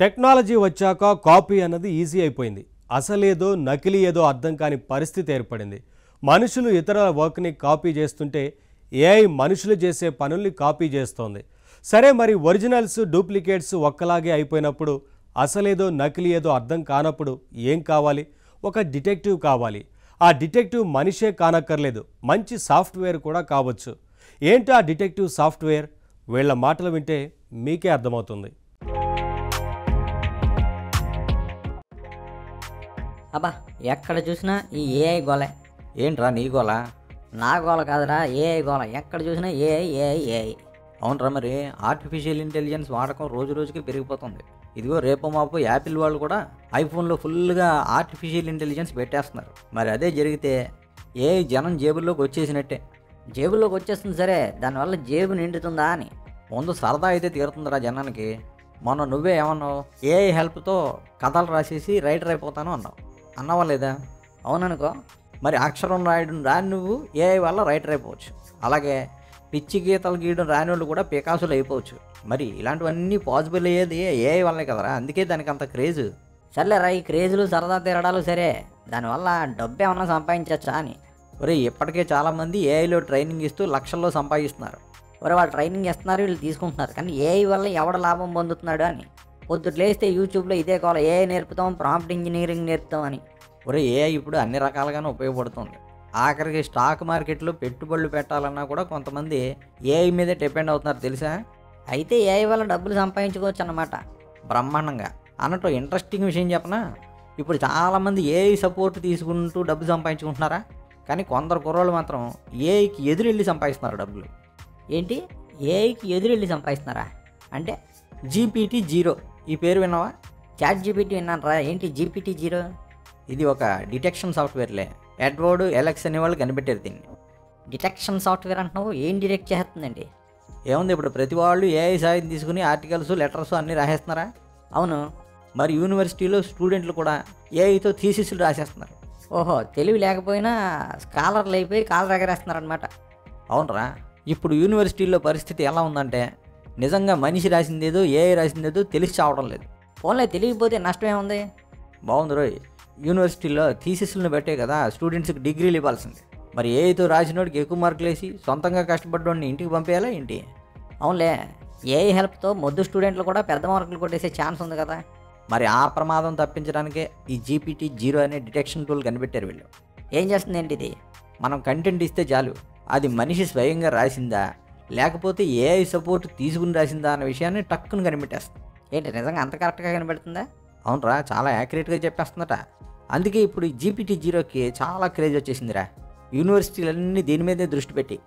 Technology వచ్చాక copy అన్నది easy అయిపోయింది. అసలేదో నకిలీ ఏదో అర్థం కాని పరిస్థితి ఏర్పడింది. మనుషులు ఇతరుల వర్క్ని కాపీ చేస్తుంటే ఏఐ మనుషులు చేసే పనుల్ని కాపీ చేస్తోంది. సరే, మరి ఒరిజినల్స్ డూప్లికేట్స్ ఒక్కలాగే అయిపోయినప్పుడు, అసలేదో నకిలీ ఏదో అర్థం కానప్పుడు ఏం కావాలి? ఒక డిటెక్టివ్ కావాలి. ఆ డిటెక్టివ్ మనిషే కానక్కర్లేదు, మంచి సాఫ్ట్వేర్ కూడా కావచ్చు. ఏంటి ఆ డిటెక్టివ్ సాఫ్ట్వేర్? వీళ్ళ మాటలు వింటే మీకే అర్థమవుతుంది. అబ్బా, ఎక్కడ చూసినా ఈ ఏఐ గోలే. ఏంట్రా నీ గోల? నా గోల కాదురా, ఏఐ గోల. ఎక్కడ చూసినా ఏఐ ఏఐ ఏఐ. అవునరా, మరి ఆర్టిఫిషియల్ ఇంటెలిజెన్స్ వాడకం రోజు రోజుకి పెరిగిపోతుంది. ఇదిగో రేపు మాపు యాపిల్ వాళ్ళు కూడా ఐఫోన్లో ఫుల్గా ఆర్టిఫిషియల్ ఇంటెలిజెన్స్ పెట్టేస్తున్నారు. మరి అదే జరిగితే ఏఐ జనం జేబుల్లోకి వచ్చేసినట్టే. జేబులోకి వచ్చేస్తుంది సరే, దానివల్ల జేబు నిండుతుందా అని ముందు సరదా అయితే తీరుతుందిరా జనానికి. మొన్న నువ్వే ఏమన్నావు? ఏఐ హెల్ప్తో కథలు రాసేసి రైటర్ అయిపోతాను అన్నావు. అన్నావా లేదా? అవుననుకో. మరి అక్షరం రాయడం రాని నువ్వు ఏఐ వల్ల రైటర్ అయిపోవచ్చు. అలాగే పిచ్చి గీతలు గీయడం రాని వాళ్ళు కూడా పికాసులు అయిపోవచ్చు. మరి ఇలాంటివన్నీ పాసిబుల్ అయ్యేది ఏఐ వల్లే కదరా, అందుకే దానికి అంత క్రేజ్. సర్లేరా, ఈ క్రేజులు సరదా తిరగడాలు సరే, దానివల్ల డబ్బు ఏమన్నా సంపాదించచ్చా అని. ఒరే, ఇప్పటికే చాలామంది ఏఐలో ట్రైనింగ్ ఇస్తూ లక్షల్లో సంపాదిస్తున్నారు. ఒరే, వాళ్ళు ట్రైనింగ్ ఇస్తున్నారు, వీళ్ళు తీసుకుంటున్నారు. కానీ ఏఐ వల్ల ఎవడ లాభం పొందుతున్నాడు అని పొద్దుట లేస్తే యూట్యూబ్లో ఇదే కావాలి, ఏఐ నేర్పుతాం, ప్రాంప్ట్ ఇంజనీరింగ్ నేర్పుతాం అని. ఒరే, ఏఐ ఇప్పుడు అన్ని రకాలుగానే ఉపయోగపడుతుంది. ఆఖరికి స్టాక్ మార్కెట్లో పెట్టుబడులు పెట్టాలన్నా కూడా కొంతమంది ఏఐ మీదే డిపెండ్ అవుతున్నారు తెలుసా? అయితే ఏఐ వల్ల డబ్బులు సంపాదించుకోవచ్చు అన్నమాట. బ్రహ్మాండంగా. అన్నట్టు ఇంట్రెస్టింగ్ విషయం చెప్పనా? ఇప్పుడు చాలామంది ఏఐ సపోర్ట్ తీసుకుంటూ డబ్బు సంపాదించుకుంటున్నారా? కానీ కొందరు కుర్రోళ్ళు మాత్రం ఏఐకి ఎదురెళ్ళి సంపాదిస్తున్నారు డబ్బులు. ఏంటి, ఏఐకి ఎదురెళ్ళి సంపాదిస్తున్నారా? అంటే GPT-0 ఈ పేరు విన్నావా? చాట్ జీపీటీ విన్నాను రా. ఏంటి GPT-0? ఇది ఒక డిటెక్షన్ సాఫ్ట్వేర్లే. ఎడ్వర్డ్ ఎలెక్స్ అనే వాళ్ళు కనిపెట్టారు దీన్ని. డిటెక్షన్ సాఫ్ట్వేర్ అంటున్నావు, ఏం డిటెక్ట్ చేస్తుందండి? ఏముంది, ఇప్పుడు ప్రతి వాళ్ళు ఏఐ సాయం తీసుకుని ఆర్టికల్స్ లెటర్స్ అన్నీ రాసేస్తున్నారా? అవును. మరి యూనివర్సిటీలో స్టూడెంట్లు కూడా ఏఐతో థీసిస్లు రాసేస్తున్నారు. ఓహో, తెలివి లేకపోయినా స్కాలర్లు అయిపోయి కాలు ఎగరేస్తున్నారనమాట. అవునరా, ఇప్పుడు యూనివర్సిటీల్లో పరిస్థితి ఎలా ఉందంటే నిజంగా మనిషి రాసిందేదో ఏఐ రాసిందేదో తెలిసి చావడం లేదు. ఫోన్లో తెలియకపోతే నష్టం ఏముంది? బాగుంది రోయ్. యూనివర్సిటీలో థీసిస్లను బట్టే కదా స్టూడెంట్స్కి డిగ్రీలు ఇవ్వాల్సింది. మరి ఏఐతో రాసినోడికి ఎక్కువ మార్కులు వేసి సొంతంగా కష్టపడ్డోడిని ఇంటికి పంపేయాలా ఏంటి? అవునులే, ఏఐ హెల్ప్తో మొద్దు స్టూడెంట్లు కూడా పెద్ద మార్కులు కొట్టేసే ఛాన్స్ ఉంది కదా. మరి ఆ ప్రమాదం తప్పించడానికే ఈ GPT-0 అనే డిటెక్షన్ టూల్ కనిపెట్టారు వీళ్ళు. ఏం చేస్తుంది ఏంటి ఇది? మనం కంటెంట్ ఇస్తే చాలు, అది మనిషి స్వయంగా రాసిందా లేకపోతే ఏఐ సపోర్ట్ తీసుకుని రాసిందా అనే విషయాన్ని టక్కుని కనిపెట్టేస్తుంది. ఏంటి, నిజంగా అంత కరెక్ట్గా కనిపెడుతుందా? అవునరా, చాలా యాక్యురేట్గా చెప్పేస్తుందట. అందుకే ఇప్పుడు ఈ GPT-0కి చాలా క్రేజ్ వచ్చేసిందిరా. యూనివర్సిటీలన్నీ దీని మీదే దృష్టి పెట్టి.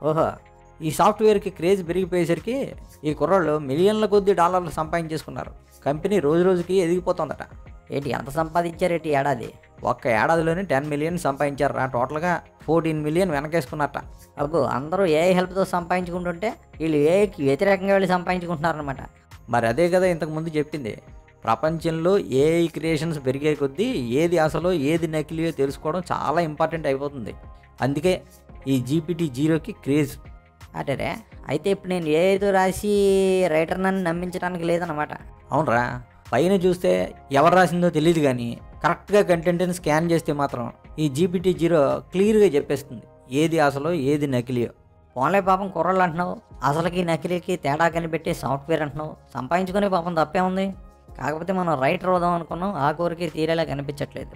ఓహో, ఈ సాఫ్ట్వేర్కి క్రేజ్ పెరిగిపోయేసరికి ఈ కుర్రాళ్ళు మిలియన్ల కొద్ది డాలర్లు సంపాదించేసుకున్నారు. కంపెనీ రోజు రోజుకి ఎదిగిపోతుందట. ఏంటి, ఎంత సంపాదించారేంటి ఏడాది? ఒక్క ఏడాదిలోనే 10 మిలియన్ సంపాదించారా. టోటల్గా 14 మిలియన్ వెనకేసుకున్నట్ట. అబ్బో, అందరూ ఏఐ హెల్ప్తో సంపాదించుకుంటుంటే వీళ్ళు ఏఐకి వ్యతిరేకంగా వెళ్ళి సంపాదించుకుంటున్నారనమాట. మరి అదే కదా ఇంతకుముందు చెప్పింది. ప్రపంచంలో ఏఐ క్రియేషన్స్ పెరిగే కొద్దీ ఏది అసలు ఏది నకిలీయో తెలుసుకోవడం చాలా ఇంపార్టెంట్ అయిపోతుంది. అందుకే ఈ GPT-0కి క్రేజ్. అటే, అయితే ఇప్పుడు నేను ఏఐతో రాసి రైటర్ నన్ను నమ్మించడానికి లేదన్నమాట. అవునరా, పైన చూస్తే ఎవరు రాసిందో తెలియదు కానీ కరెక్ట్గా కంటెంట్ని స్కాన్ చేస్తే మాత్రం ఈ GPT-0 క్లియర్గా చెప్పేస్తుంది ఏది అసలు ఏది నకిలీయో. ఫోన్లే పాపం కుర్రలు అంటున్నావు, అసలుకి నకిలీకి తేడా కనిపెట్టే సాఫ్ట్వేర్ అంటున్నావు. సంపాదించుకునే పాపం తప్పే ఉంది. కాకపోతే మనం రైటర్ అవుదాం అనుకున్నాం, ఆ కోరిక తీరేలా కనిపించట్లేదు.